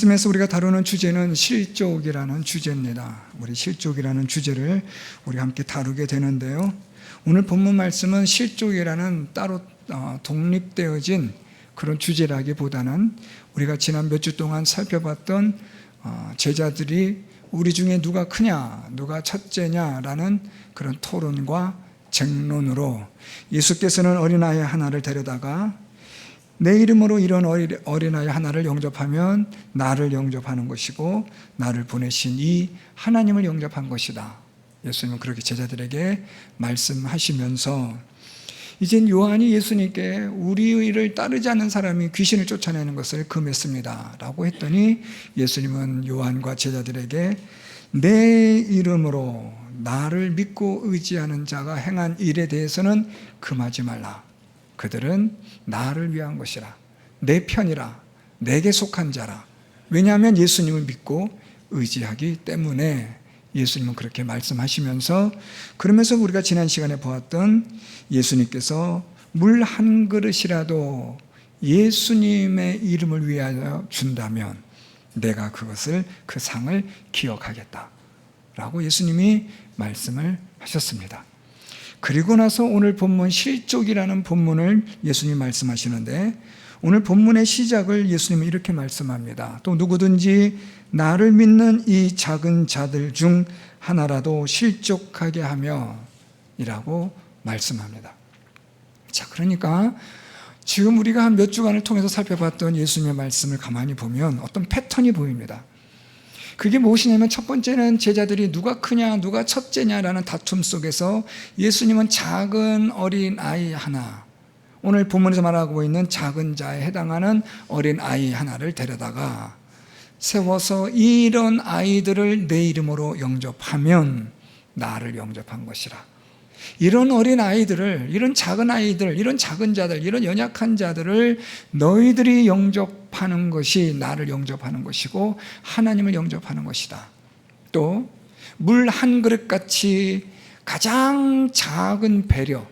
말씀에서 우리가 다루는 주제는 실족이라는 주제입니다. 우리 실족이라는 주제를 우리 함께 다루게 되는데요. 오늘 본문 말씀은 실족이라는 따로 독립되어진 그런 주제라기보다는 우리가 지난 몇 주 동안 살펴봤던 제자들이 우리 중에 누가 크냐, 누가 첫째냐라는 그런 토론과 쟁론으로 예수께서는 어린아이 하나를 데려다가 내 이름으로 이런 어린아이 하나를 영접하면 나를 영접하는 것이고 나를 보내신 이 하나님을 영접한 것이다. 예수님은 그렇게 제자들에게 말씀하시면서 이젠 요한이 예수님께 우리의 일을 따르지 않는 사람이 귀신을 쫓아내는 것을 금했습니다 라고 했더니 예수님은 요한과 제자들에게 내 이름으로 나를 믿고 의지하는 자가 행한 일에 대해서는 금하지 말라. 그들은 나를 위한 것이라, 내 편이라, 내게 속한 자라. 왜냐하면 예수님을 믿고 의지하기 때문에 예수님은 그렇게 말씀하시면서, 그러면서 우리가 지난 시간에 보았던 예수님께서 물 한 그릇이라도 예수님의 이름을 위하여 준다면 내가 그것을, 그 상을 기억하겠다 라고 예수님이 말씀을 하셨습니다. 그리고 나서 오늘 본문 실족이라는 본문을 예수님이 말씀하시는데, 오늘 본문의 시작을 예수님이 이렇게 말씀합니다. 또 누구든지 나를 믿는 이 작은 자들 중 하나라도 실족하게 하며 이라고 말씀합니다. 자, 그러니까 지금 우리가 한 몇 주간을 통해서 살펴봤던 예수님의 말씀을 가만히 보면 어떤 패턴이 보입니다. 그게 무엇이냐면, 첫 번째는 제자들이 누가 크냐, 누가 첫째냐라는 다툼 속에서 예수님은 작은 어린 아이 하나, 오늘 본문에서 말하고 있는 작은 자에 해당하는 어린 아이 하나를 데려다가 세워서 이런 아이들을 내 이름으로 영접하면 나를 영접한 것이라. 이런 어린 아이들을, 이런 작은 아이들, 이런 작은 자들, 이런 연약한 자들을 너희들이 영접하는 것이 나를 영접하는 것이고 하나님을 영접하는 것이다. 또 물 한 그릇같이 가장 작은 배려,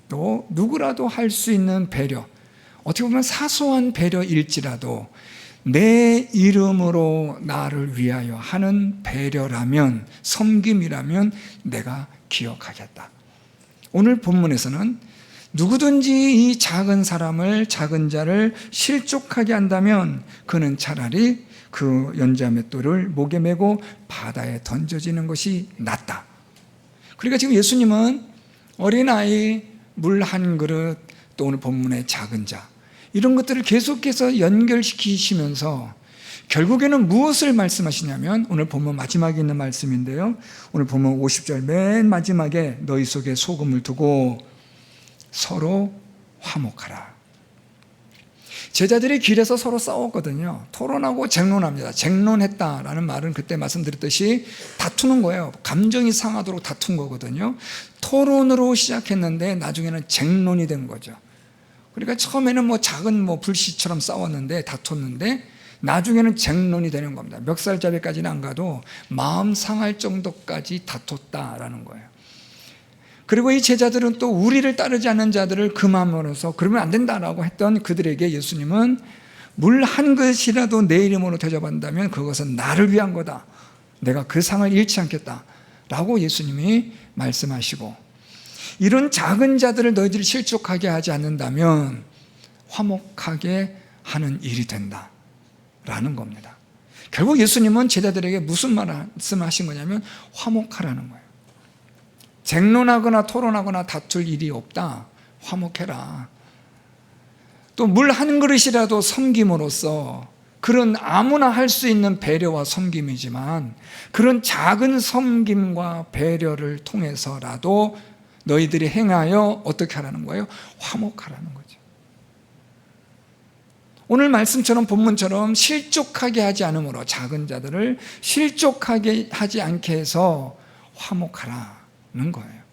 또 누구라도 할 수 있는 배려, 어떻게 보면 사소한 배려일지라도 내 이름으로 나를 위하여 하는 배려라면, 섬김이라면 내가 기억하겠다. 오늘 본문에서는 누구든지 이 작은 사람을, 작은 자를 실족하게 한다면 그는 차라리 그 연자 맷돌을 목에 메고 바다에 던져지는 것이 낫다. 그러니까 지금 예수님은 어린아이, 물 한 그릇, 또 오늘 본문의 작은 자, 이런 것들을 계속해서 연결시키시면서 결국에는 무엇을 말씀하시냐면, 오늘 본문 마지막에 있는 말씀인데요, 오늘 본문 50절 맨 마지막에 너희 속에 소금을 두고 서로 화목하라. 제자들이 길에서 서로 싸웠거든요. 토론하고 쟁론합니다. 쟁론했다라는 말은 그때 말씀드렸듯이 다투는 거예요. 감정이 상하도록 다툰 거거든요. 토론으로 시작했는데 나중에는 쟁론이 된 거죠. 그러니까 처음에는 작은 불씨처럼 싸웠는데, 다퉜는데 나중에는 쟁론이 되는 겁니다. 멱살잡이까지는 안 가도 마음 상할 정도까지 다퉜다라는 거예요. 그리고 이 제자들은 또 우리를 따르지 않는 자들을 금함으로써 그러면 안 된다라고 했던 그들에게 예수님은 물 한 그릇이라도 내 이름으로 대접한다면 그것은 나를 위한 거다, 내가 그 상을 잃지 않겠다 라고 예수님이 말씀하시고, 이런 작은 자들을 너희들이 실족하게 하지 않는다면 화목하게 하는 일이 된다 라는 겁니다. 결국 예수님은 제자들에게 무슨 말씀하신 거냐면 화목하라는 거예요. 쟁론하거나 토론하거나 다툴 일이 없다. 화목해라. 또 물 한 그릇이라도 섬김으로써, 그런 아무나 할 수 있는 배려와 섬김이지만 그런 작은 섬김과 배려를 통해서라도 너희들이 행하여 어떻게 하라는 거예요? 화목하라는 거죠. 오늘 말씀처럼, 본문처럼 실족하게 하지 않으므로, 작은 자들을 실족하게 하지 않게 해서 화목하라는 거예요.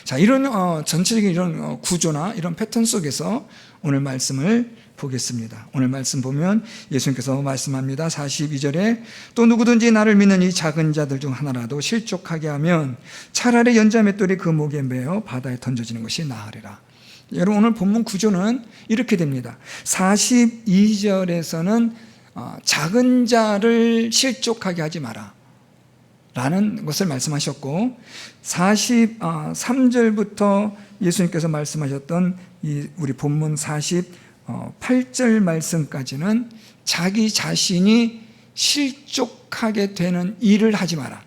자, 이런 전체적인 이런 구조나 이런 패턴 속에서 오늘 말씀을 보겠습니다. 오늘 말씀 보면 예수님께서 말씀합니다. 42절에 또 누구든지 나를 믿는 이 작은 자들 중 하나라도 실족하게 하면 차라리 연자 맷돌이 그 목에 매어 바다에 던져지는 것이 나으리라. 여러분, 오늘 본문 구조는 이렇게 됩니다. 42절에서는 작은 자를 실족하게 하지 마라 라는 것을 말씀하셨고, 43절부터 예수님께서 말씀하셨던 이 우리 본문 48절 말씀까지는 자기 자신이 실족하게 되는 일을 하지 마라.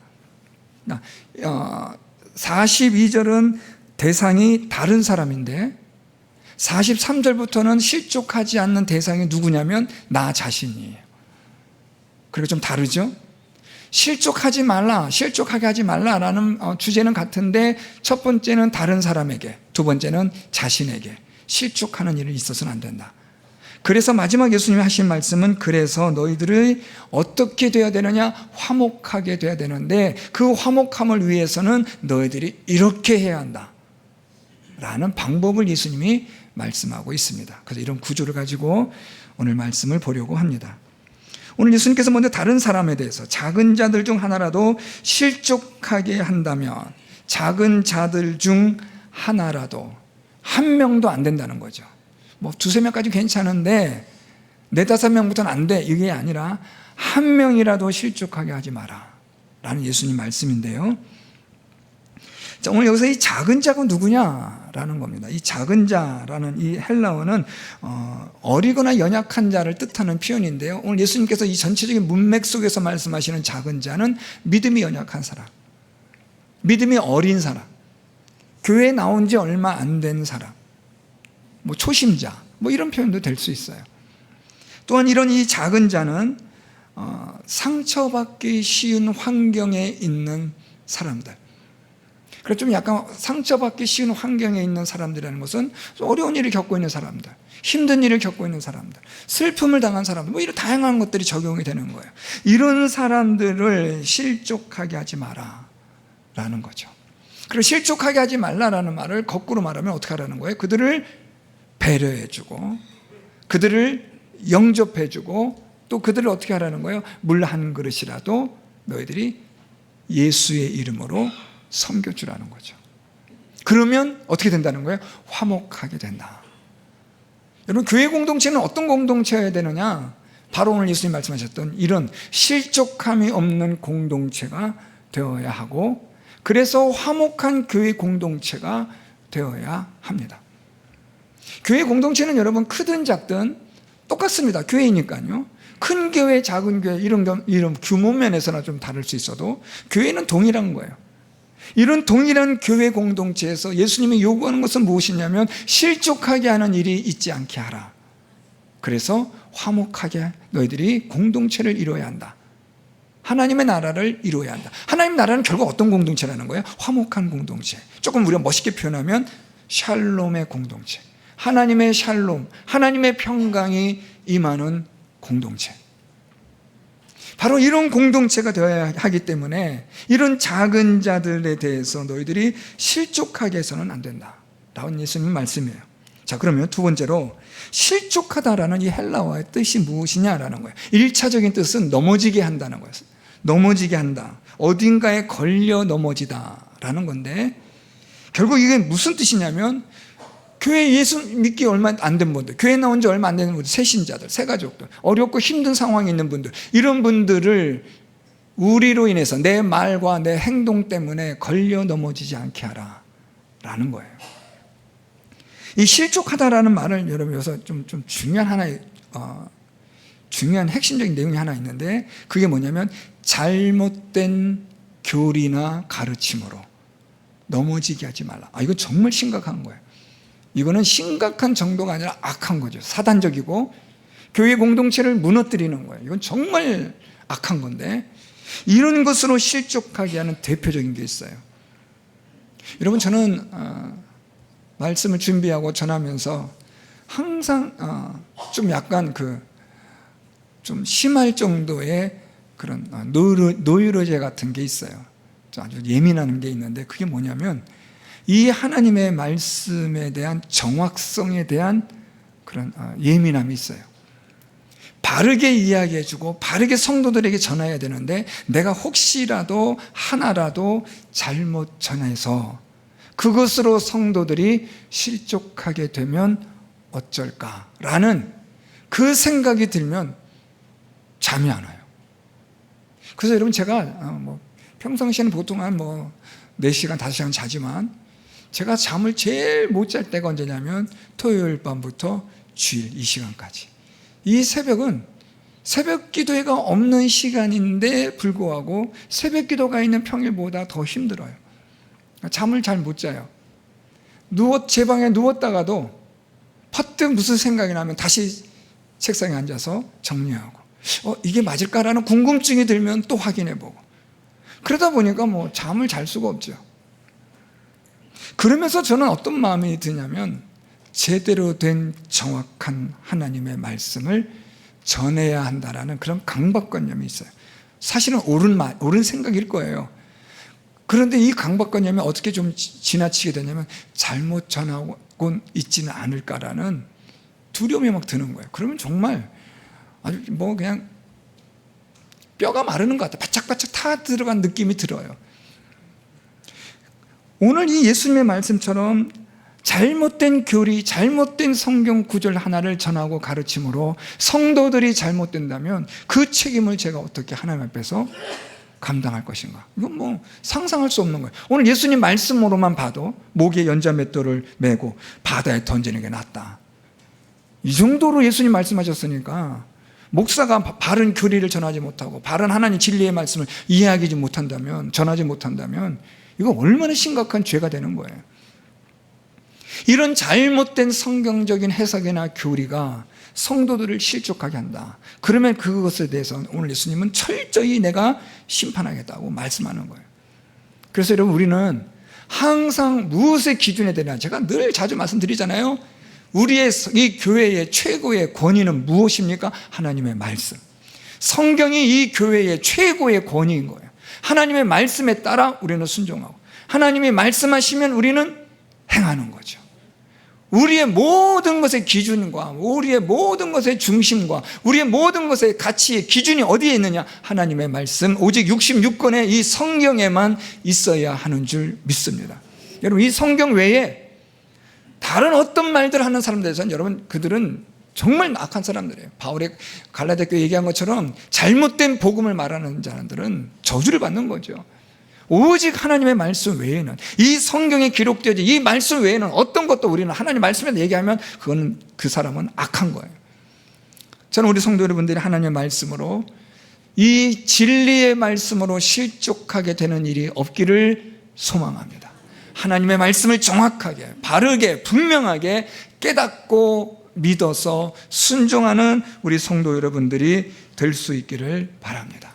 42절은 대상이 다른 사람인데 43절부터는 실족하지 않는 대상이 누구냐면 나 자신이에요. 그리고 좀 다르죠? 실족하지 말라, 실족하게 하지 말라라는 주제는 같은데 첫 번째는 다른 사람에게, 두 번째는 자신에게 실족하는 일이 있어서는 안 된다. 그래서 마지막 예수님이 하신 말씀은 그래서 너희들이 어떻게 되어야 되느냐? 화목하게 되어야 되는데 그 화목함을 위해서는 너희들이 이렇게 해야 한다 라는 방법을 예수님이 말씀하고 있습니다. 그래서 이런 구조를 가지고 오늘 말씀을 보려고 합니다. 오늘 예수님께서 먼저 다른 사람에 대해서 작은 자들 중 하나라도 실족하게 한다면 작은 자들 중 하나라도 한 명도 안 된다는 거죠. 뭐 두세 명까지 괜찮은데 네다섯 명부터는 안 돼, 이게 아니라 한 명이라도 실족하게 하지 마라 라는 예수님 말씀인데요. 자, 오늘 여기서 이 작은 자가 누구냐라는 겁니다. 이 작은 자라는 이 헬라어는 어리거나 연약한 자를 뜻하는 표현인데요. 오늘 예수님께서 이 전체적인 문맥 속에서 말씀하시는 작은 자는 믿음이 연약한 사람, 믿음이 어린 사람, 교회에 나온 지 얼마 안 된 사람, 뭐 초심자, 뭐 이런 표현도 될 수 있어요. 또한 이런 이 작은 자는 상처받기 쉬운 환경에 있는 사람들. 그래서 좀 약간 상처받기 쉬운 환경에 있는 사람들이라는 것은 어려운 일을 겪고 있는 사람들, 힘든 일을 겪고 있는 사람들, 슬픔을 당한 사람들, 뭐 이런 다양한 것들이 적용이 되는 거예요. 이런 사람들을 실족하게 하지 마라 라는 거죠. 그리고 실족하게 하지 말라라는 말을 거꾸로 말하면 어떻게 하라는 거예요? 그들을 배려해주고 그들을 영접해주고 또 그들을 어떻게 하라는 거예요? 물 한 그릇이라도 너희들이 예수의 이름으로 섬겨주라는 거죠. 그러면 어떻게 된다는 거예요? 화목하게 된다. 여러분, 교회 공동체는 어떤 공동체여야 되느냐? 바로 오늘 예수님 말씀하셨던 이런 실족함이 없는 공동체가 되어야 하고, 그래서 화목한 교회 공동체가 되어야 합니다. 교회 공동체는 여러분 크든 작든 똑같습니다. 교회이니까요. 큰 교회, 작은 교회 이런 규모 면에서나 좀 다를 수 있어도 교회는 동일한 거예요. 이런 동일한 교회 공동체에서 예수님이 요구하는 것은 무엇이냐면 실족하게 하는 일이 있지 않게 하라. 그래서 화목하게 너희들이 공동체를 이루어야 한다. 하나님의 나라를 이루어야 한다. 하나님 나라는 결국 어떤 공동체라는 거예요? 화목한 공동체. 조금 우리가 멋있게 표현하면 샬롬의 공동체. 하나님의 샬롬, 하나님의 평강이 임하는 공동체. 바로 이런 공동체가 되어야 하기 때문에 이런 작은 자들에 대해서 너희들이 실족하게 해서는 안 된다 라는 예수님 말씀이에요. 자, 그러면 두 번째로 실족하다라는 이 헬라어의 뜻이 무엇이냐라는 거예요. 1차적인 뜻은 넘어지게 한다는 거예요. 넘어지게 한다, 어딘가에 걸려 넘어지다라는 건데, 결국 이게 무슨 뜻이냐면 교회 예수 믿기 얼마 안 된 분들, 교회 나온 지 얼마 안 되는 분들, 새신자들, 새가족들, 어렵고 힘든 상황에 있는 분들, 이런 분들을 우리로 인해서 내 말과 내 행동 때문에 걸려 넘어지지 않게 하라 라는 거예요. 이 실족하다라는 말을 여러분 여기서 좀 중요한 하나의 중요한 핵심적인 내용이 하나 있는데, 그게 뭐냐면 잘못된 교리나 가르침으로 넘어지게 하지 말라. 이거 정말 심각한 거예요. 이거는 심각한 정도가 아니라 악한 거죠. 사단적이고 교회 공동체를 무너뜨리는 거예요. 이건 정말 악한 건데, 이런 것으로 실족하게 하는 대표적인 게 있어요. 여러분, 저는 말씀을 준비하고 전하면서 항상 좀 약간 좀 심할 정도의 그런 노이로제 같은 게 있어요. 아주 예민한 게 있는데, 그게 뭐냐면 이 하나님의 말씀에 대한 정확성에 대한 그런 예민함이 있어요. 바르게 이야기해주고 바르게 성도들에게 전해야 되는데, 내가 혹시라도 하나라도 잘못 전해서 그것으로 성도들이 실족하게 되면 어쩔까라는 그 생각이 들면 잠이 안 와요. 그래서 여러분 제가 평상시에는 보통 한 4시간, 5시간 자지만 제가 잠을 제일 못 잘 때가 언제냐면 토요일 밤부터 주일 이 시간까지. 이 새벽은 새벽 기도회가 없는 시간인데 불구하고 새벽 기도가 있는 평일보다 더 힘들어요. 잠을 잘 못 자요. 제 방에 누웠다가도 퍼뜩 무슨 생각이 나면 다시 책상에 앉아서 정리하고 이게 맞을까라는 궁금증이 들면 또 확인해보고 그러다 보니까 잠을 잘 수가 없죠. 그러면서 저는 어떤 마음이 드냐면 제대로 된 정확한 하나님의 말씀을 전해야 한다라는 그런 강박관념이 있어요. 사실은 옳은 생각일 거예요. 그런데 이 강박관념이 어떻게 좀 지나치게 되냐면 잘못 전하고 있지는 않을까라는 두려움이 막 드는 거예요. 그러면 정말 아주 그냥 뼈가 마르는 것 같아요. 바짝바짝 타 들어간 느낌이 들어요. 오늘 이 예수님의 말씀처럼 잘못된 교리, 잘못된 성경 구절 하나를 전하고 가르침으로 성도들이 잘못된다면 그 책임을 제가 어떻게 하나님 앞에서 감당할 것인가? 이건 상상할 수 없는 거예요. 오늘 예수님 말씀으로만 봐도 목에 연자맷돌을 메고 바다에 던지는 게 낫다. 이 정도로 예수님 말씀하셨으니까 목사가 바른 교리를 전하지 못하고 바른 하나님 진리의 말씀을 이해하지 못한다면, 전하지 못한다면 이거 얼마나 심각한 죄가 되는 거예요. 이런 잘못된 성경적인 해석이나 교리가 성도들을 실족하게 한다. 그러면 그것에 대해서 오늘 예수님은 철저히 내가 심판하겠다고 말씀하는 거예요. 그래서 여러분 우리는 항상 무엇의 기준에 대한 제가 늘 자주 말씀드리잖아요. 우리의 이 교회의 최고의 권위는 무엇입니까? 하나님의 말씀. 성경이 이 교회의 최고의 권위인 거예요. 하나님의 말씀에 따라 우리는 순종하고 하나님이 말씀하시면 우리는 행하는 거죠. 우리의 모든 것의 기준과 우리의 모든 것의 중심과 우리의 모든 것의 가치의 기준이 어디에 있느냐? 하나님의 말씀, 오직 66권의 이 성경에만 있어야 하는 줄 믿습니다. 여러분 이 성경 외에 다른 어떤 말들 하는 사람들에서는 여러분 그들은 정말 악한 사람들이에요. 바울의 갈라디아 교회 얘기한 것처럼 잘못된 복음을 말하는 자들은 저주를 받는 거죠. 오직 하나님의 말씀 외에는 이 성경에 기록되어진 이 말씀 외에는 어떤 것도 우리는 하나님 말씀에 얘기하면 그거는 그 사람은 악한 거예요. 저는 우리 성도 여러분들이 하나님의 말씀으로 이 진리의 말씀으로 실족하게 되는 일이 없기를 소망합니다. 하나님의 말씀을 정확하게 바르게 분명하게 깨닫고 믿어서 순종하는 우리 성도 여러분들이 될 수 있기를 바랍니다.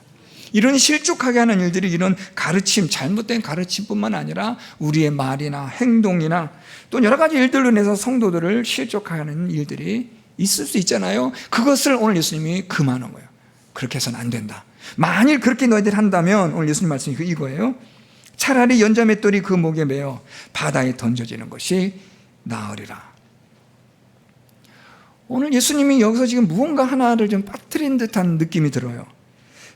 이런 실족하게 하는 일들이 이런 가르침, 잘못된 가르침뿐만 아니라 우리의 말이나 행동이나 또 여러 가지 일들로 인해서 성도들을 실족하게 하는 일들이 있을 수 있잖아요. 그것을 오늘 예수님이 금하는 거예요. 그렇게 해서는 안 된다. 만일 그렇게 너희들이 한다면 오늘 예수님 말씀이 이거예요. 차라리 연자맷돌이 그 목에 매어 바다에 던져지는 것이 나으리라. 오늘 예수님이 여기서 지금 무언가 하나를 좀 빠뜨린 듯한 느낌이 들어요.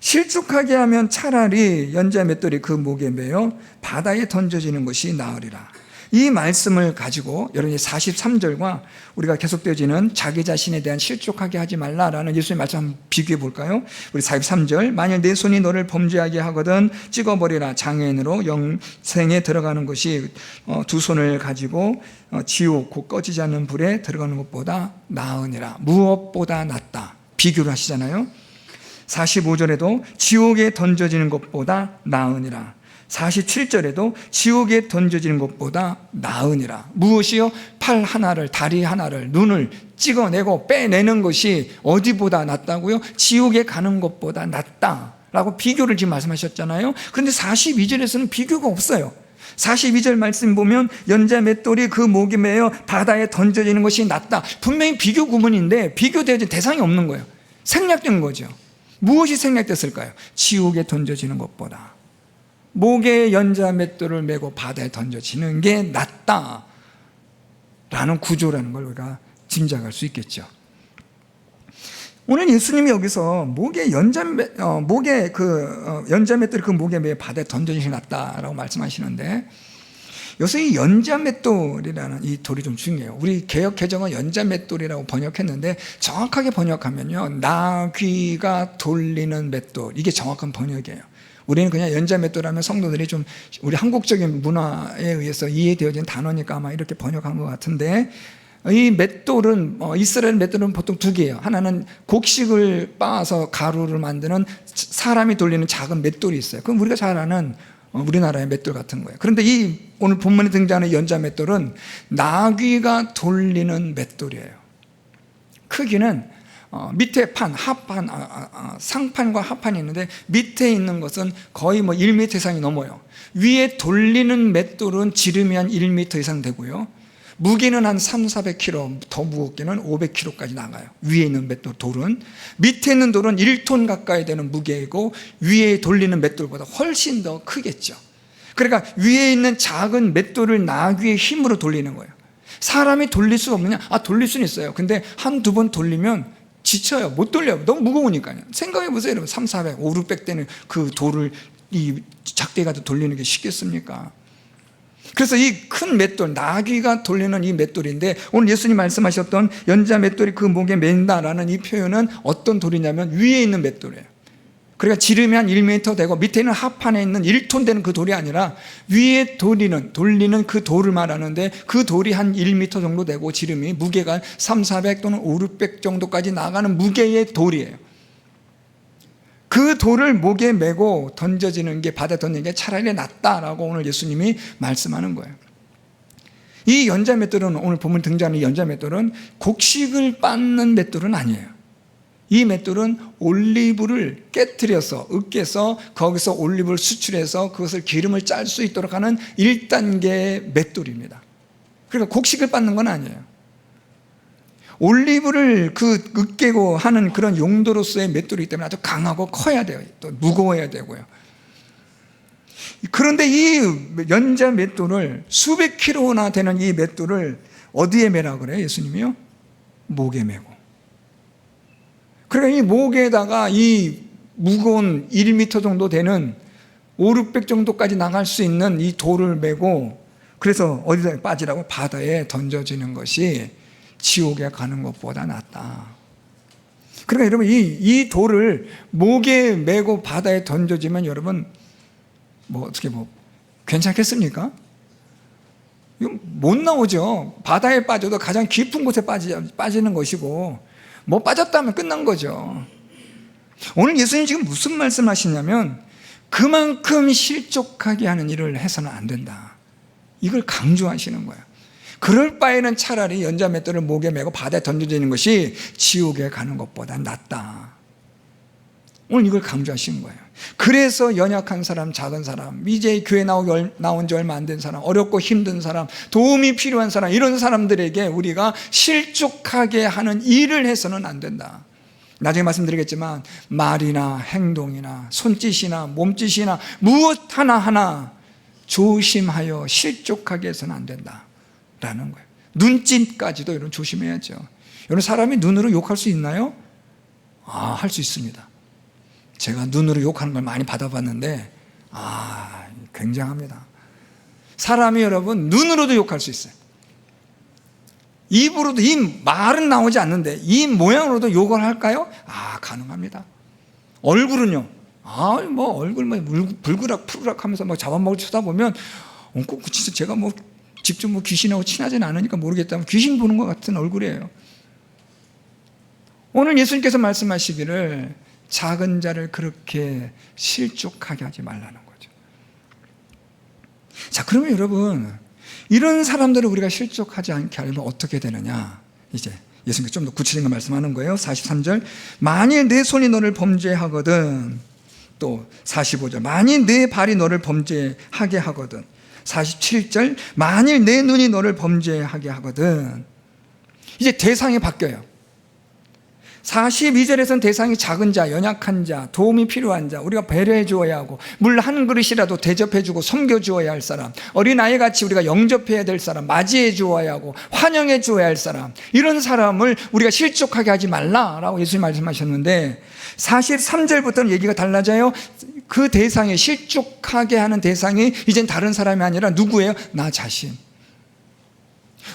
실족하게 하면 차라리 연자맷돌이 그 목에 매어 바다에 던져지는 것이 나으리라. 이 말씀을 가지고 여러분이 43절과 우리가 계속되어지는 자기 자신에 대한 실족하게 하지 말라라는 예수님의 말씀 한번 비교해 볼까요? 우리 43절 만일 내 손이 너를 범죄하게 하거든 찍어버리라. 장애인으로 영생에 들어가는 것이 두 손을 가지고 지옥 곧 꺼지지 않는 불에 들어가는 것보다 나으니라. 무엇보다 낫다. 비교를 하시잖아요. 45절에도 지옥에 던져지는 것보다 나으니라. 47절에도 지옥에 던져지는 것보다 나으니라. 무엇이요? 팔 하나를, 다리 하나를, 눈을 찍어내고 빼내는 것이 어디보다 낫다고요? 지옥에 가는 것보다 낫다라고 비교를 지금 말씀하셨잖아요. 그런데 42절에서는 비교가 없어요. 42절 말씀 보면 연자맷돌이 그 목에 매어 바다에 던져지는 것이 낫다. 분명히 비교 구문인데 비교되어진 대상이 없는 거예요. 생략된 거죠. 무엇이 생략됐을까요? 지옥에 던져지는 것보다 목에 연자맷돌을 메고 바다에 던져지는 게 낫다라는 구조라는 걸 우리가 짐작할 수 있겠죠. 오늘 예수님이 여기서 목에 연자맷돌이 그 목에 매어 바다에 던져지는 게 낫다라고 말씀하시는데 여기서 이 연자맷돌이라는 이 돌이 좀 중요해요. 우리 개역 개정은 연자맷돌이라고 번역했는데 정확하게 번역하면요, 나귀가 돌리는 맷돌, 이게 정확한 번역이에요. 우리는 그냥 연자맷돌하면 성도들이 좀 우리 한국적인 문화에 의해서 이해되어진 단어니까 아마 이렇게 번역한 것 같은데, 이 맷돌은 이스라엘 맷돌은 보통 두 개예요. 하나는 곡식을 빻아서 가루를 만드는 사람이 돌리는 작은 맷돌이 있어요. 그럼 우리가 잘 아는 우리나라의 맷돌 같은 거예요. 그런데 이 오늘 본문에 등장하는 연자 맷돌은 나귀가 돌리는 맷돌이에요. 크기는 밑에 판, 하판, 상판과 하판이 있는데 밑에 있는 것은 거의 1m 이상이 넘어요. 위에 돌리는 맷돌은 지름이 한 1m 이상 되고요. 무게는 한 300-400kg, 더 무겁게는 500kg까지 나가요. 위에 있는 맷돌 돌은. 밑에 있는 돌은 1톤 가까이 되는 무게이고 위에 돌리는 맷돌보다 훨씬 더 크겠죠. 그러니까 위에 있는 작은 맷돌을 나귀의 힘으로 돌리는 거예요. 사람이 돌릴 수 없느냐? 돌릴 수는 있어요. 근데 한두 번 돌리면 지쳐요. 못 돌려요. 너무 무거우니까요. 생각해 보세요. 여러분, 300, 400, 500, 600 되는 그 돌을 이 작게 가지고 돌리는 게 쉽겠습니까? 그래서 이 큰 맷돌, 나귀가 돌리는 이 맷돌인데, 오늘 예수님 말씀하셨던 연자 맷돌이 그 목에 맨다라는 이 표현은 어떤 돌이냐면 위에 있는 맷돌이에요. 그러니까 지름이 한 1m 되고 밑에 있는 하판에 있는 1톤 되는 그 돌이 아니라 위에 돌리는 그 돌을 말하는데, 그 돌이 한 1m 정도 되고 지름이 무게가 300-400 또는 500-600 정도까지 나가는 무게의 돌이에요. 그 돌을 목에 메고 던져지는 게, 바다에 던지는 게 차라리 낫다라고 오늘 예수님이 말씀하는 거예요. 이 연자 맷돌은, 오늘 본문 등장하는 이 연자 맷돌은 곡식을 빻는 맷돌은 아니에요. 이 맷돌은 올리브를 깨트려서, 으깨서 거기서 올리브를 수출해서 그것을 기름을 짤 수 있도록 하는 1단계의 맷돌입니다. 그러니까 곡식을 빻는 건 아니에요. 올리브를 으깨고 하는 그런 용도로서의 맷돌이기 때문에 아주 강하고 커야 돼요. 또 무거워야 되고요. 그런데 이 연자 맷돌을, 수백 킬로나 되는 이 맷돌을 어디에 매라고 그래요? 예수님이요? 목에 메고. 그러니까 이 목에다가 이 무거운 1m 정도 되는 500-600 정도까지 나갈 수 있는 이 돌을 메고, 그래서 어디다 빠지라고? 바다에 던져지는 것이 지옥에 가는 것보다 낫다. 그러니까 여러분, 이 돌을 목에 메고 바다에 던져지면 여러분 어떻게 괜찮겠습니까? 이거 못 나오죠. 바다에 빠져도 가장 깊은 곳에 빠지는 것이고, 빠졌다면 끝난 거죠. 오늘 예수님 지금 무슨 말씀하시냐면, 그만큼 실족하게 하는 일을 해서는 안 된다. 이걸 강조하시는 거예요. 그럴 바에는 차라리 연자 맷돌을 목에 메고 바다에 던져지는 것이 지옥에 가는 것보다 낫다. 오늘 이걸 강조하신 거예요. 그래서 연약한 사람, 작은 사람, 이제 교회 나온 지 얼마 안 된 사람, 어렵고 힘든 사람, 도움이 필요한 사람, 이런 사람들에게 우리가 실족하게 하는 일을 해서는 안 된다. 나중에 말씀드리겠지만 말이나 행동이나 손짓이나 몸짓이나 무엇 하나 조심하여 실족하게 해서는 안 된다 라는 거예요. 눈짓까지도 여러분 조심해야죠. 여러분, 사람이 눈으로 욕할 수 있나요? 할 수 있습니다. 제가 눈으로 욕하는 걸 많이 받아봤는데 굉장합니다. 사람이 여러분 눈으로도 욕할 수 있어요. 입으로도, 이 말은 나오지 않는데 이 모양으로도 욕을 할까요? 가능합니다. 얼굴은요? 얼굴 불그락 푸르락 하면서 잡아먹을 쳐다보면 진짜 제가 직접 귀신하고 친하지는 않으니까 모르겠다면 귀신 보는 것 같은 얼굴이에요. 오늘 예수님께서 말씀하시기를 작은 자를 그렇게 실족하게 하지 말라는 거죠. 자, 그러면 여러분, 이런 사람들을 우리가 실족하지 않게 하려면 어떻게 되느냐? 이제 예수님께서 좀 더 구체적인 걸 말씀하는 거예요. 43절, 만일 내 손이 너를 범죄하거든. 또 45절, 만일 내 발이 너를 범죄하게 하거든. 47절, 만일 내 눈이 너를 범죄하게 하거든. 이제 대상이 바뀌어요. 42절에서는 대상이 작은 자, 연약한 자, 도움이 필요한 자, 우리가 배려해 주어야 하고, 물 한 그릇이라도 대접해 주고 섬겨 주어야 할 사람, 어린아이같이 우리가 영접해야 될 사람, 맞이해 주어야 하고 환영해 주어야 할 사람, 이런 사람을 우리가 실족하게 하지 말라라고 예수님 말씀하셨는데, 43절부터는 얘기가 달라져요. 그 대상에 실족하게 하는 대상이 이젠 다른 사람이 아니라 누구예요? 나 자신.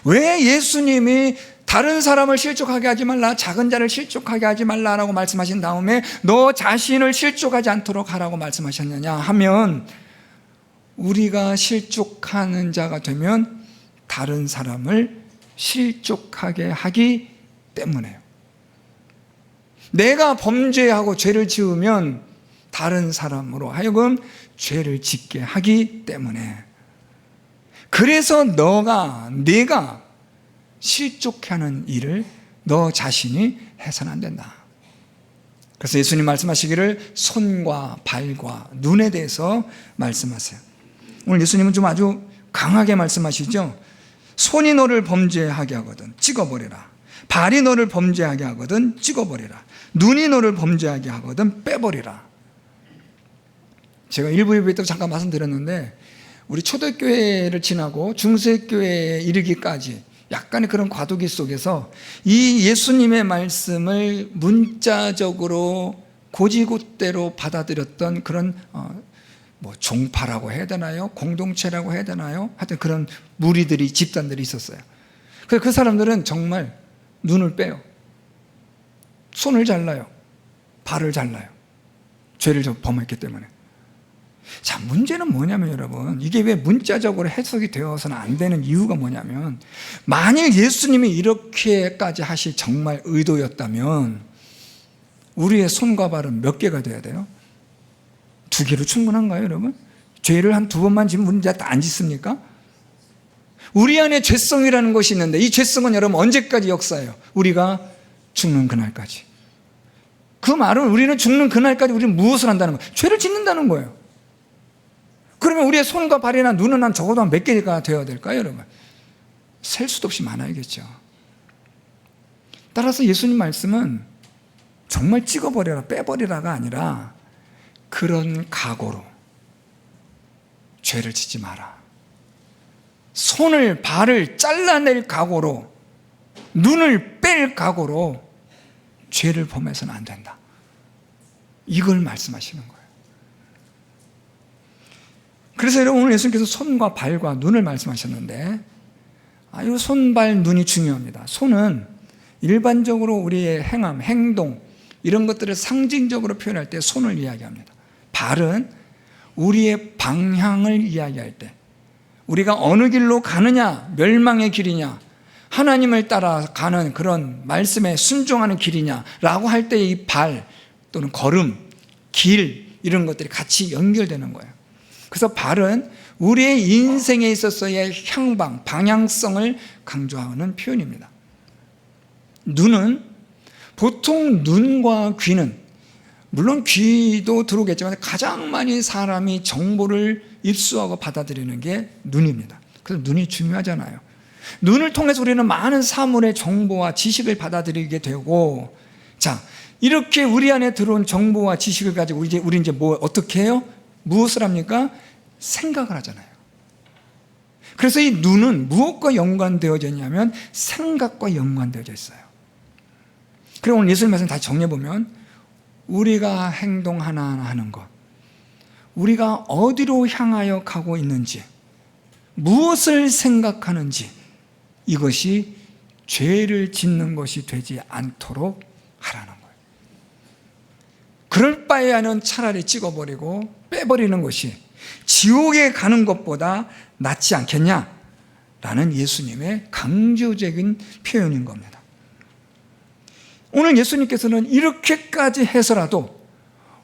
왜 예수님이 다른 사람을 실족하게 하지 말라, 작은 자를 실족하게 하지 말라라고 말씀하신 다음에 너 자신을 실족하지 않도록 하라고 말씀하셨느냐 하면, 우리가 실족하는 자가 되면 다른 사람을 실족하게 하기 때문에요. 내가 범죄하고 죄를 지으면 다른 사람으로 하여금 죄를 짓게 하기 때문에, 그래서 내가 실족하는 일을 너 자신이 해서는 안 된다. 그래서 예수님 말씀하시기를 손과 발과 눈에 대해서 말씀하세요. 오늘 예수님은 좀 아주 강하게 말씀하시죠. 손이 너를 범죄하게 하거든 찍어버려라. 발이 너를 범죄하게 하거든 찍어버려라. 눈이 너를 범죄하게 하거든 빼버리라. 제가 일부 예배 때 잠깐 말씀드렸는데, 우리 초대교회를 지나고 중세교회에 이르기까지 약간의 그런 과도기 속에서 이 예수님의 말씀을 문자적으로 고지고대로 받아들였던 그런 종파라고 해야 되나요? 공동체라고 해야 되나요? 하여튼 그런 무리들이, 집단들이 있었어요. 그래서 그 사람들은 정말 눈을 빼요. 손을 잘라요. 발을 잘라요. 죄를 범했기 때문에. 자, 문제는 뭐냐면 여러분, 이게 왜 문자적으로 해석이 되어서는 안 되는 이유가 뭐냐면, 만일 예수님이 이렇게까지 하실 정말 의도였다면 우리의 손과 발은 몇 개가 돼야 돼요? 2개로 충분한가요, 여러분? 죄를 한 2번만 지면 문제 다 안 짓습니까? 우리 안에 죄성이라는 것이 있는데, 이 죄성은 여러분 언제까지 역사해요? 우리가 죽는 그날까지. 그 말은 우리는 죽는 그날까지 우리는 무엇을 한다는 거예요? 죄를 짓는다는 거예요. 그러면 우리의 손과 발이나 눈은 한 적어도 몇 개가 되어야 될까요, 여러분? 셀 수도 없이 많아야겠죠. 따라서 예수님 말씀은 정말 찍어버려라, 빼버리라가 아니라 그런 각오로 죄를 짓지 마라. 손을, 발을 잘라낼 각오로, 눈을 뺄 각오로 죄를 범해서는 안 된다. 이걸 말씀하시는 거예요. 그래서 여러분, 오늘 예수님께서 손과 발과 눈을 말씀하셨는데, 이 손, 발, 눈이 중요합니다. 손은 일반적으로 우리의 행함, 행동 이런 것들을 상징적으로 표현할 때 손을 이야기합니다. 발은 우리의 방향을 이야기할 때, 우리가 어느 길로 가느냐, 멸망의 길이냐, 하나님을 따라 가는 그런 말씀에 순종하는 길이냐라고 할 때 이 발 또는 걸음, 길 이런 것들이 같이 연결되는 거예요. 그래서 발은 우리의 인생에 있어서의 향방, 방향성을 강조하는 표현입니다. 눈은 보통 눈과 귀는, 물론 귀도 들어오겠지만 가장 많이 사람이 정보를 입수하고 받아들이는 게 눈입니다. 그래서 눈이 중요하잖아요. 눈을 통해서 우리는 많은 사물의 정보와 지식을 받아들이게 되고, 자, 이렇게 우리 안에 들어온 정보와 지식을 가지고 우리 이제 어떻게 해요? 무엇을 합니까? 생각을 하잖아요. 그래서 이 눈은 무엇과 연관되어져 있냐면 생각과 연관되어져 있어요. 그리고 오늘 예수님 말씀 다시 정리해보면, 우리가 행동 하나하나 하는 것, 우리가 어디로 향하여 가고 있는지, 무엇을 생각하는지, 이것이 죄를 짓는 것이 되지 않도록 하라는 거예요. 그럴 바에는 차라리 찍어버리고 빼버리는 것이 지옥에 가는 것보다 낫지 않겠냐라는 예수님의 강조적인 표현인 겁니다. 오늘 예수님께서는 이렇게까지 해서라도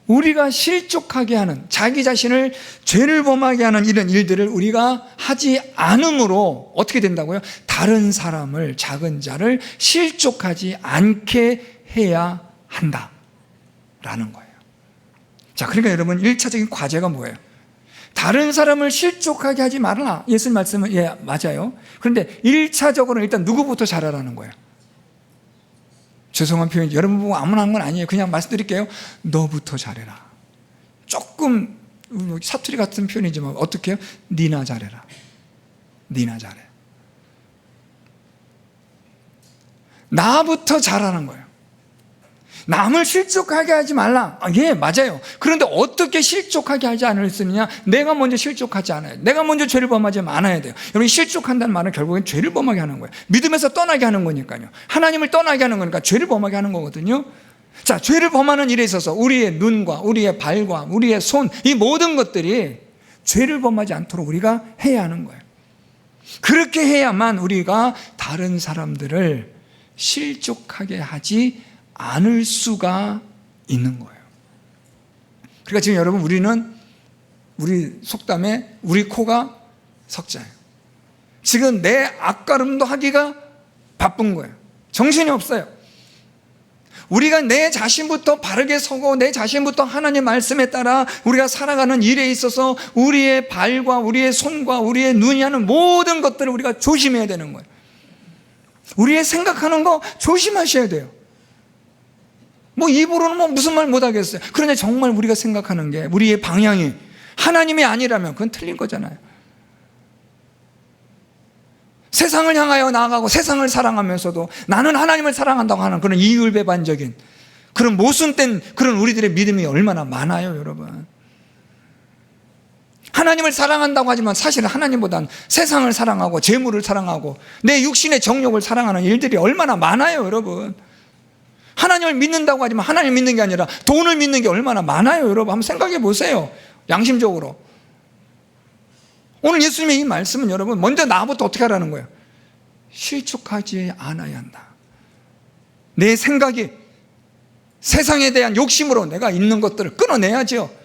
우리가 실족하게 하는, 자기 자신을 죄를 범하게 하는 이런 일들을 우리가 하지 않음으로 어떻게 된다고요? 다른 사람을, 작은 자를 실족하지 않게 해야 한다라는 거예요. 자, 그러니까 여러분, 1차적인 과제가 뭐예요? 다른 사람을 실족하게 하지 말아라. 예수님 말씀은 맞아요. 그런데 1차적으로 일단 누구부터 잘하라는 거예요? 죄송한 표현, 여러분 보고 아무나 한 건 아니에요. 그냥 말씀드릴게요. 너부터 잘해라. 조금 사투리 같은 표현이지만 어떻게 해요? 니나 잘해라. 니나 잘해. 나부터 잘하는 거예요. 남을 실족하게 하지 말라. 예, 맞아요. 그런데 어떻게 실족하게 하지 않을 수 있느냐? 내가 먼저 실족하지 않아요. 내가 먼저 죄를 범하지 않아야 돼요. 여러분, 실족한다는 말은 결국엔 죄를 범하게 하는 거예요. 믿음에서 떠나게 하는 거니까요. 하나님을 떠나게 하는 거니까 죄를 범하게 하는 거거든요. 자, 죄를 범하는 일에 있어서 우리의 눈과 우리의 발과 우리의 손, 이 모든 것들이 죄를 범하지 않도록 우리가 해야 하는 거예요. 그렇게 해야만 우리가 다른 사람들을 실족하게 하지 않을 수가 있는 거예요. 그러니까 지금 여러분, 우리 속담에 우리 코가 석자예요. 지금 내 앞가름도 하기가 바쁜 거예요. 정신이 없어요. 우리가 내 자신부터 바르게 서고 내 자신부터 하나님의 말씀에 따라 우리가 살아가는 일에 있어서 우리의 발과 우리의 손과 우리의 눈이 하는 모든 것들을 우리가 조심해야 되는 거예요. 우리의 생각하는 거 조심하셔야 돼요. 뭐 입으로는 무슨 말 못하겠어요. 그런데 정말 우리가 생각하는 게 우리의 방향이 하나님이 아니라면 그건 틀린 거잖아요. 세상을 향하여 나아가고 세상을 사랑하면서도 나는 하나님을 사랑한다고 하는 그런 이율배반적인 그런 모순된 그런 우리들의 믿음이 얼마나 많아요, 여러분. 하나님을 사랑한다고 하지만 사실은 하나님보다는 세상을 사랑하고 재물을 사랑하고 내 육신의 정욕을 사랑하는 일들이 얼마나 많아요, 여러분. 하나님을 믿는다고 하지만 하나님을 믿는 게 아니라 돈을 믿는 게 얼마나 많아요, 여러분. 한번 생각해 보세요, 양심적으로. 오늘 예수님의 이 말씀은 여러분, 먼저 나부터 어떻게 하라는 거예요? 실족하지 않아야 한다. 내 생각이 세상에 대한 욕심으로 내가 있는 것들을 끊어내야죠.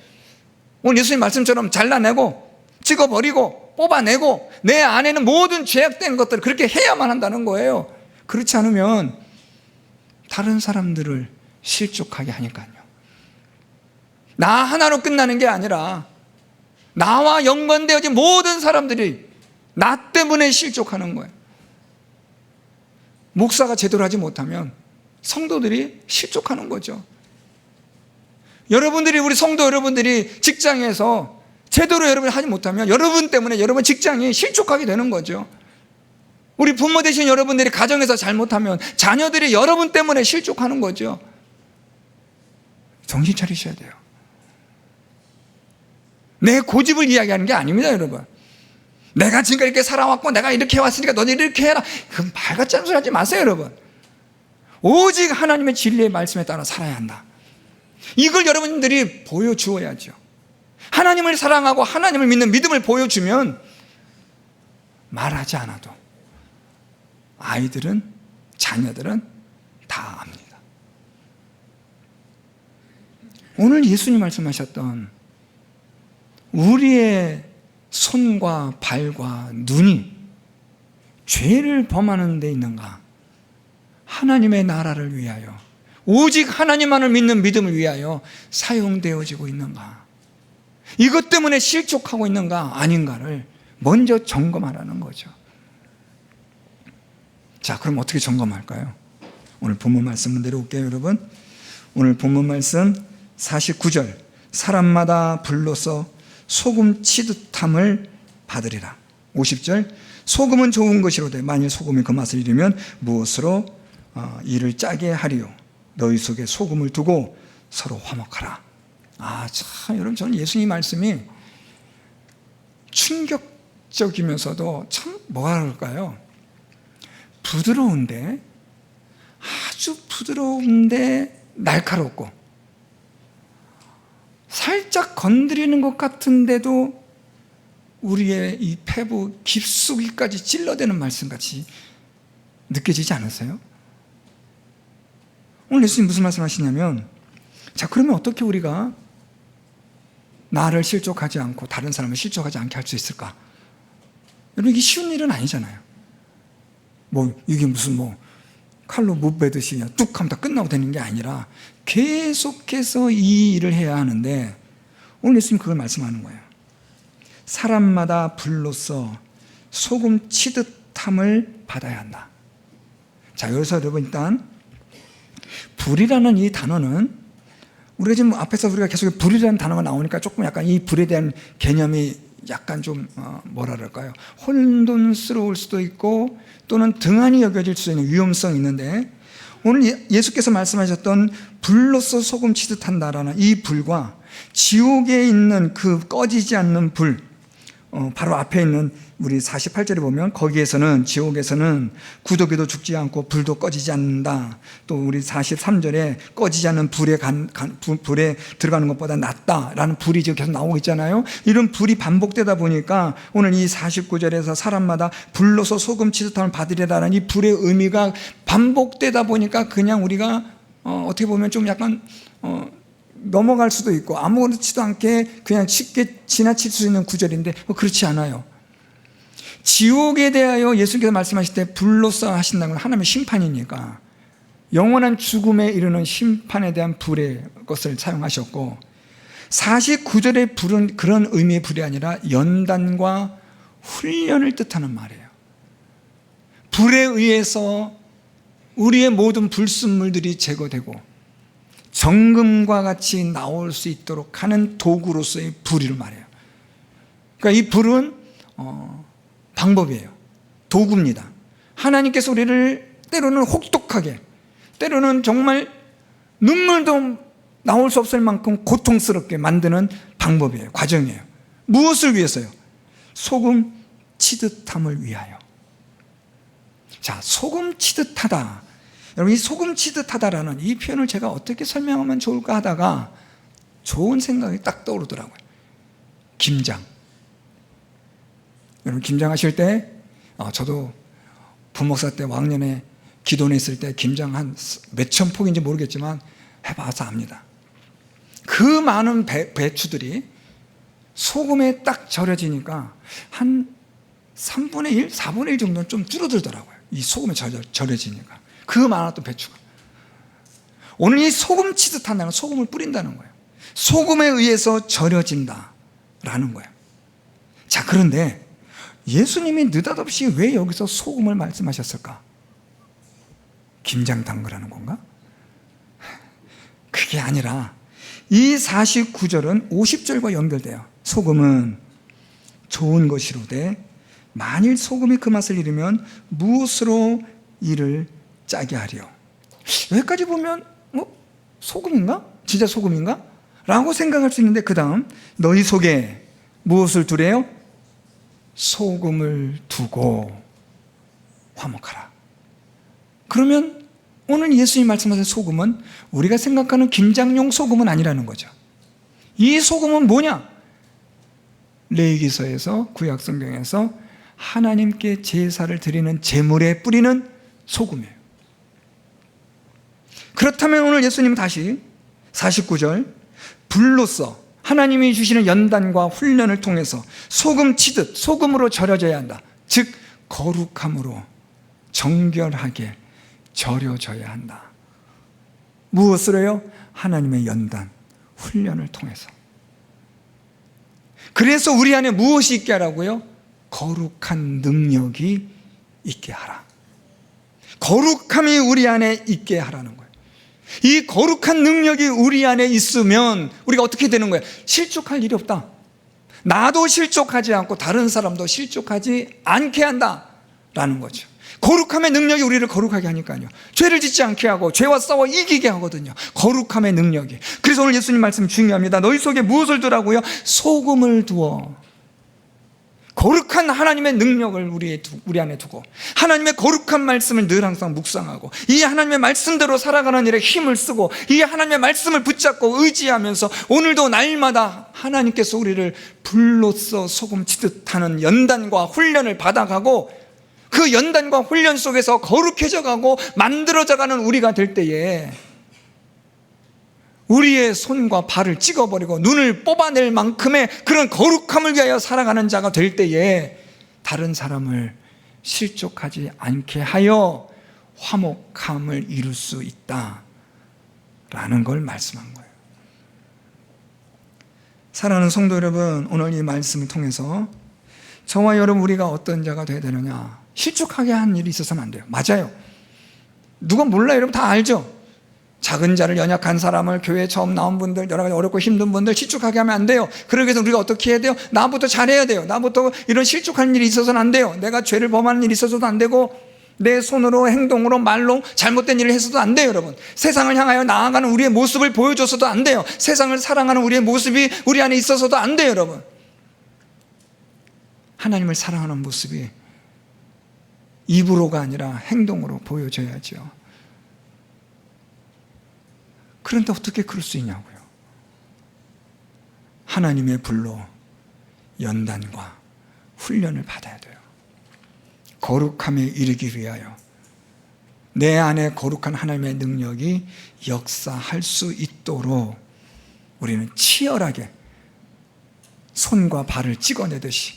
오늘 예수님 말씀처럼 잘라내고 찍어버리고 뽑아내고 내 안에는 모든 죄악된 것들을 그렇게 해야만 한다는 거예요. 그렇지 않으면 다른 사람들을 실족하게 하니까요. 나 하나로 끝나는 게 아니라 나와 연관되어진 모든 사람들이 나 때문에 실족하는 거예요. 목사가 제대로 하지 못하면 성도들이 실족하는 거죠. 여러분들이, 우리 성도 여러분들이 직장에서 제대로 여러분이 하지 못하면 여러분 때문에 여러분 직장이 실족하게 되는 거죠. 우리 부모 되신 여러분들이 가정에서 잘못하면 자녀들이 여러분 때문에 실족하는 거죠. 정신 차리셔야 돼요. 내 고집을 이야기하는 게 아닙니다, 여러분. 내가 지금까지 이렇게 살아왔고 내가 이렇게 해왔으니까 너네 이렇게 해라. 그건 말 같지 않은 소리 하지 마세요, 여러분. 오직 하나님의 진리의 말씀에 따라 살아야 한다. 이걸 여러분들이 보여주어야죠. 하나님을 사랑하고 하나님을 믿는 믿음을 보여주면 말하지 않아도 아이들은, 자녀들은 다 압니다. 오늘 예수님 말씀하셨던 우리의 손과 발과 눈이 죄를 범하는 데 있는가? 하나님의 나라를 위하여, 오직 하나님만을 믿는 믿음을 위하여 사용되어지고 있는가? 이것 때문에 실족하고 있는가 아닌가를 먼저 점검하라는 거죠. 자, 그럼 어떻게 점검할까요? 오늘 본문 말씀 내려올게요, 여러분. 오늘 본문 말씀 49절, 사람마다 불로서 소금 치듯함을 받으리라. 50절, 소금은 좋은 것이로되 만일 소금이 그 맛을 잃으면 무엇으로 이를 짜게 하리요? 너희 속에 소금을 두고 서로 화목하라. 참, 여러분, 저는 예수님 말씀이 충격적이면서도 참 뭐라 그럴까요? 부드러운데, 아주 부드러운데 날카롭고, 살짝 건드리는 것 같은데도 우리의 이 폐부 깊숙이까지 찔러대는 말씀같이 느껴지지 않으세요? 오늘 예수님 무슨 말씀 하시냐면, 자, 그러면 어떻게 우리가 나를 실족하지 않고 다른 사람을 실족하지 않게 할 수 있을까? 여러분, 이게 쉬운 일은 아니잖아요. 이게 무슨 칼로 못 베듯이 그냥 뚝 하면 다 끝나고 되는 게 아니라 계속해서 이 일을 해야 하는데, 오늘 예수님 그걸 말씀하는 거예요. 사람마다 불로서 소금 치듯함을 받아야 한다. 자, 여기서 여러분, 일단 불이라는 이 단어는 우리가 지금 앞에서 우리가 계속 불이라는 단어가 나오니까 조금 약간 이 불에 대한 개념이 약간 좀 뭐라 그럴까요? 혼돈스러울 수도 있고 또는 등한히 여겨질 수 있는 위험성이 있는데, 오늘 예수께서 말씀하셨던 불로서 소금 치듯 한다라는 이 불과 지옥에 있는 그 꺼지지 않는 불, 바로 앞에 있는 우리 48절에 보면 거기에서는, 지옥에서는 구더기도 죽지 않고 불도 꺼지지 않는다. 또 우리 43절에 꺼지지 않는 불에 들어가는 것보다 낫다라는 불이 지금 계속 나오고 있잖아요. 이런 불이 반복되다 보니까 오늘 이 49절에서 사람마다 불로서 소금 치듯 함을 받으리라는 이 불의 의미가 반복되다 보니까 그냥 우리가 어떻게 보면 좀 약간 넘어갈 수도 있고 아무렇지도 않게 그냥 쉽게 지나칠 수 있는 구절인데 그렇지 않아요. 지옥에 대하여 예수께서 말씀하실 때 불로써 하신다는 건 하나님의 심판이니까 영원한 죽음에 이르는 심판에 대한 불의 것을 사용하셨고, 49절의 불은 그런 의미의 불이 아니라 연단과 훈련을 뜻하는 말이에요. 불에 의해서 우리의 모든 불순물들이 제거되고 정금과 같이 나올 수 있도록 하는 도구로서의 불이를 말해요. 그러니까 이 불은 방법이에요. 도구입니다. 하나님께서 우리를 때로는 혹독하게, 때로는 정말 눈물도 나올 수 없을 만큼 고통스럽게 만드는 방법이에요. 과정이에요. 무엇을 위해서요? 소금 치듯함을 위하여. 자, 소금 치듯하다. 여러분, 이 소금 치듯하다라는 이 표현을 제가 어떻게 설명하면 좋을까 하다가 좋은 생각이 딱 떠오르더라고요. 김장. 여러분, 김장하실 때 저도 부목사 때 왕년에 기도원에 있을 때 김장 한 몇천 폭인지 모르겠지만 해봐서 압니다. 그 많은 배추들이 소금에 딱 절여지니까 한 3분의 1, 4분의 1 정도는 좀 줄어들더라고요. 이 소금에 절여지니까. 그 많았던 배추가. 오늘 이 소금 치듯 한다는 소금을 뿌린다는 거예요. 소금에 의해서 절여진다라는 거예요. 자, 그런데 예수님이 느닷없이 왜 여기서 소금을 말씀하셨을까? 김장 담그라는 건가? 그게 아니라 이 49절은 50절과 연결돼요. 소금은 좋은 것이로되 만일 소금이 그 맛을 잃으면 무엇으로 이를 짜게 하리요? 여기까지 보면 소금인가? 진짜 소금인가? 라고 생각할 수 있는데 그 다음 너희 속에 무엇을 두래요? 소금을 두고 화목하라. 그러면 오늘 예수님 말씀하신 소금은 우리가 생각하는 김장용 소금은 아니라는 거죠. 이 소금은 뭐냐? 레위기서에서, 구약 성경에서 하나님께 제사를 드리는 제물에 뿌리는 소금이에요. 그렇다면 오늘 예수님은 다시 49절 불로써 하나님이 주시는 연단과 훈련을 통해서 소금 치듯 소금으로 절여져야 한다. 즉 거룩함으로 정결하게 절여져야 한다. 무엇으로요? 하나님의 연단, 훈련을 통해서. 그래서 우리 안에 무엇이 있게 하라고요? 거룩한 능력이 있게 하라. 거룩함이 우리 안에 있게 하라는 거예요. 이 거룩한 능력이 우리 안에 있으면 우리가 어떻게 되는 거예요? 실족할 일이 없다. 나도 실족하지 않고 다른 사람도 실족하지 않게 한다라는 거죠. 거룩함의 능력이 우리를 거룩하게 하니까요. 죄를 짓지 않게 하고 죄와 싸워 이기게 하거든요. 거룩함의 능력이. 그래서 오늘 예수님 말씀 중요합니다. 너희 속에 무엇을 두라고요? 소금을 두어. 거룩한 하나님의 능력을 우리 안에 두고 하나님의 거룩한 말씀을 늘 항상 묵상하고 이 하나님의 말씀대로 살아가는 일에 힘을 쓰고 이 하나님의 말씀을 붙잡고 의지하면서 오늘도 날마다 하나님께서 우리를 불로써 소금 치듯 하는 연단과 훈련을 받아가고 그 연단과 훈련 속에서 거룩해져 가고 만들어져 가는 우리가 될 때에 우리의 손과 발을 찍어버리고 눈을 뽑아낼 만큼의 그런 거룩함을 위하여 살아가는 자가 될 때에 다른 사람을 실족하지 않게 하여 화목함을 이룰 수 있다라는 걸 말씀한 거예요. 사랑하는 성도 여러분, 오늘 이 말씀을 통해서 저와 여러분 우리가 어떤 자가 되어야 되느냐? 실족하게 한 일이 있어서는 안 돼요. 맞아요. 누가 몰라요? 여러분 다 알죠? 작은 자를 연약한 사람을 교회에 처음 나온 분들, 여러 가지 어렵고 힘든 분들 실족하게 하면 안 돼요. 그러기 위해서 우리가 어떻게 해야 돼요? 나부터 잘해야 돼요. 나부터 이런 실족한 일이 있어서는 안 돼요. 내가 죄를 범하는 일이 있어서도 안 되고 내 손으로, 행동으로, 말로 잘못된 일을 해서도 안 돼요, 여러분. 세상을 향하여 나아가는 우리의 모습을 보여줘서도 안 돼요. 세상을 사랑하는 우리의 모습이 우리 안에 있어서도 안 돼요, 여러분. 하나님을 사랑하는 모습이 입으로가 아니라 행동으로 보여줘야죠. 그런데 어떻게 그럴 수 있냐고요. 하나님의 불로 연단과 훈련을 받아야 돼요. 거룩함에 이르기 위하여 내 안에 거룩한 하나님의 능력이 역사할 수 있도록 우리는 치열하게 손과 발을 찍어내듯이,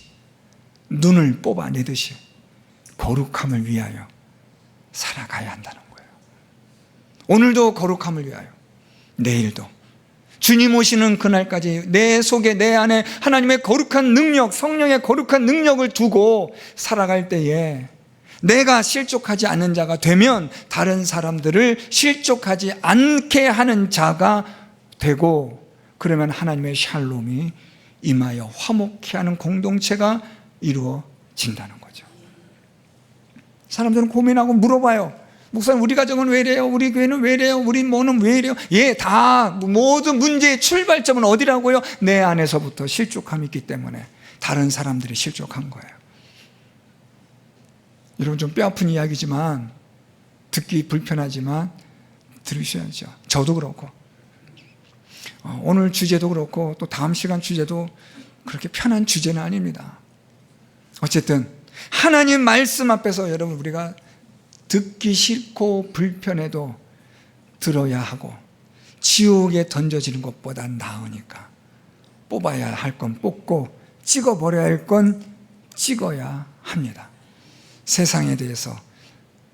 눈을 뽑아내듯이 거룩함을 위하여 살아가야 한다는 거예요. 오늘도 거룩함을 위하여, 내일도 주님 오시는 그날까지 내 속에, 내 안에 하나님의 거룩한 능력, 성령의 거룩한 능력을 두고 살아갈 때에 내가 실족하지 않는 자가 되면 다른 사람들을 실족하지 않게 하는 자가 되고, 그러면 하나님의 샬롬이 임하여 화목케 하는 공동체가 이루어진다는 거죠. 사람들은 고민하고 물어봐요. 목사님, 우리 가정은 왜 이래요? 우리 교회는 왜 이래요? 우리 뭐는 왜 이래요? 예, 다 모든 문제의 출발점은 어디라고요? 내 안에서부터 실족함이 있기 때문에 다른 사람들이 실족한 거예요. 여러분, 좀 뼈아픈 이야기지만, 듣기 불편하지만 들으셔야죠. 저도 그렇고, 오늘 주제도 그렇고 또 다음 시간 주제도 그렇게 편한 주제는 아닙니다. 어쨌든 하나님 말씀 앞에서 여러분, 우리가 듣기 싫고 불편해도 들어야 하고, 지옥에 던져지는 것보다 나으니까 뽑아야 할 건 뽑고 찍어버려야 할 건 찍어야 합니다. 세상에 대해서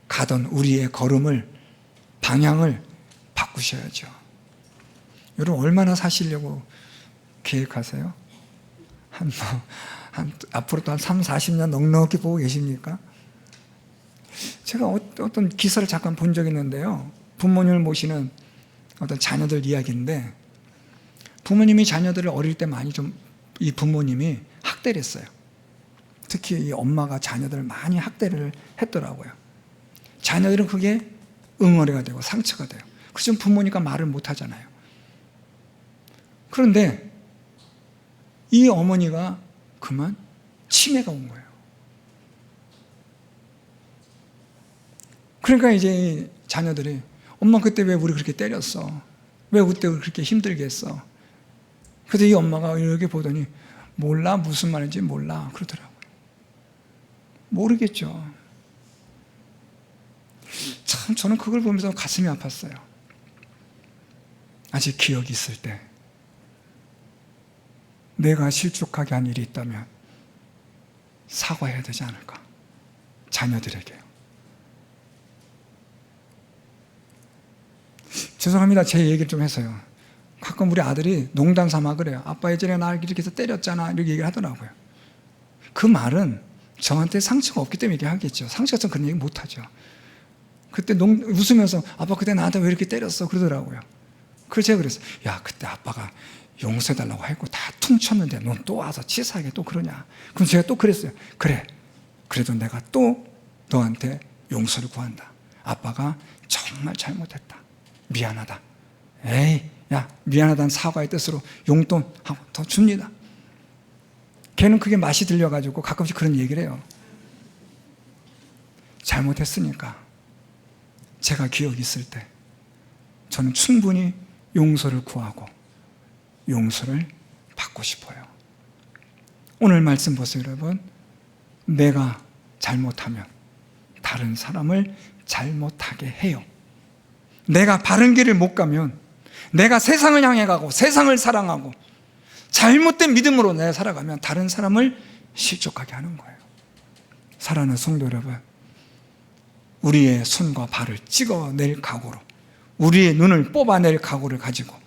가던 우리의 걸음을, 방향을 바꾸셔야죠. 여러분, 얼마나 사시려고 계획하세요? 앞으로 또 한 3, 40년 넉넉히 보고 계십니까? 제가 어떤 기사를 잠깐 본 적이 있는데요. 부모님을 모시는 어떤 자녀들 이야기인데, 부모님이 자녀들을 어릴 때 많이 이 부모님이 학대를 했어요. 특히 이 엄마가 자녀들을 많이 학대를 했더라고요. 자녀들은 그게 응어리가 되고 상처가 돼요. 그래서 부모니까 말을 못 하잖아요. 그런데 이 어머니가 그만 치매가 온 거예요. 그러니까 이제 자녀들이, 엄마 그때 왜 우리 그렇게 때렸어? 왜 그때 우리 그렇게 힘들게 했어? 그래서 이 엄마가 이렇게 보더니, 몰라, 무슨 말인지 몰라 그러더라고요. 모르겠죠. 참, 저는 그걸 보면서 가슴이 아팠어요. 아직 기억이 있을 때 내가 실족하게 한 일이 있다면 사과해야 되지 않을까, 자녀들에게. 죄송합니다, 제 얘기를 좀 해서요. 가끔 우리 아들이 농담 삼아 그래요. 아빠 예전에 날 이렇게 해서 때렸잖아, 이렇게 얘기를 하더라고요. 그 말은 저한테 상처가 없기 때문에 이렇게 하겠죠. 상처가 없으면 그런 얘기 못하죠. 그때 웃으면서, 아빠 그때 나한테 왜 이렇게 때렸어? 그러더라고요. 그래서 제가 그랬어요. 야, 그때 아빠가 용서해달라고 했고 다 퉁쳤는데 넌 또 와서 치사하게 또 그러냐? 그럼 제가 또 그랬어요. 그래, 그래도 내가 또 너한테 용서를 구한다. 아빠가 정말 잘못했다. 미안하다. 에이, 야, 미안하다는 사과의 뜻으로 용돈 더 줍니다. 걔는 그게 맛이 들려가지고 가끔씩 그런 얘기를 해요. 잘못했으니까 제가 기억이 있을 때 저는 충분히 용서를 구하고 용서를 받고 싶어요. 오늘 말씀 보세요, 여러분. 내가 잘못하면 다른 사람을 잘못하게 해요. 내가 바른 길을 못 가면, 내가 세상을 향해 가고 세상을 사랑하고 잘못된 믿음으로 내가 살아가면 다른 사람을 실족하게 하는 거예요. 사랑하는 성도 여러분, 우리의 손과 발을 찍어낼 각오로, 우리의 눈을 뽑아낼 각오를 가지고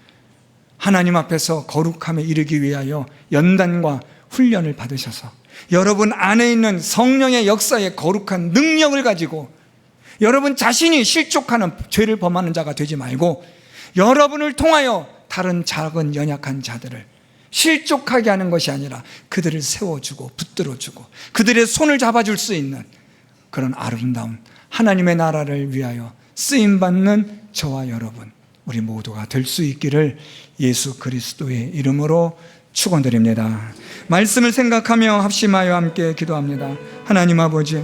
하나님 앞에서 거룩함에 이르기 위하여 연단과 훈련을 받으셔서 여러분 안에 있는 성령의 역사의 거룩한 능력을 가지고 여러분 자신이 실족하는, 죄를 범하는 자가 되지 말고 여러분을 통하여 다른 작은 연약한 자들을 실족하게 하는 것이 아니라 그들을 세워주고 붙들어주고 그들의 손을 잡아줄 수 있는 그런 아름다운 하나님의 나라를 위하여 쓰임받는 저와 여러분, 우리 모두가 될 수 있기를 예수 그리스도의 이름으로 축원드립니다. 말씀을 생각하며 합심하여 함께 기도합니다. 하나님 아버지,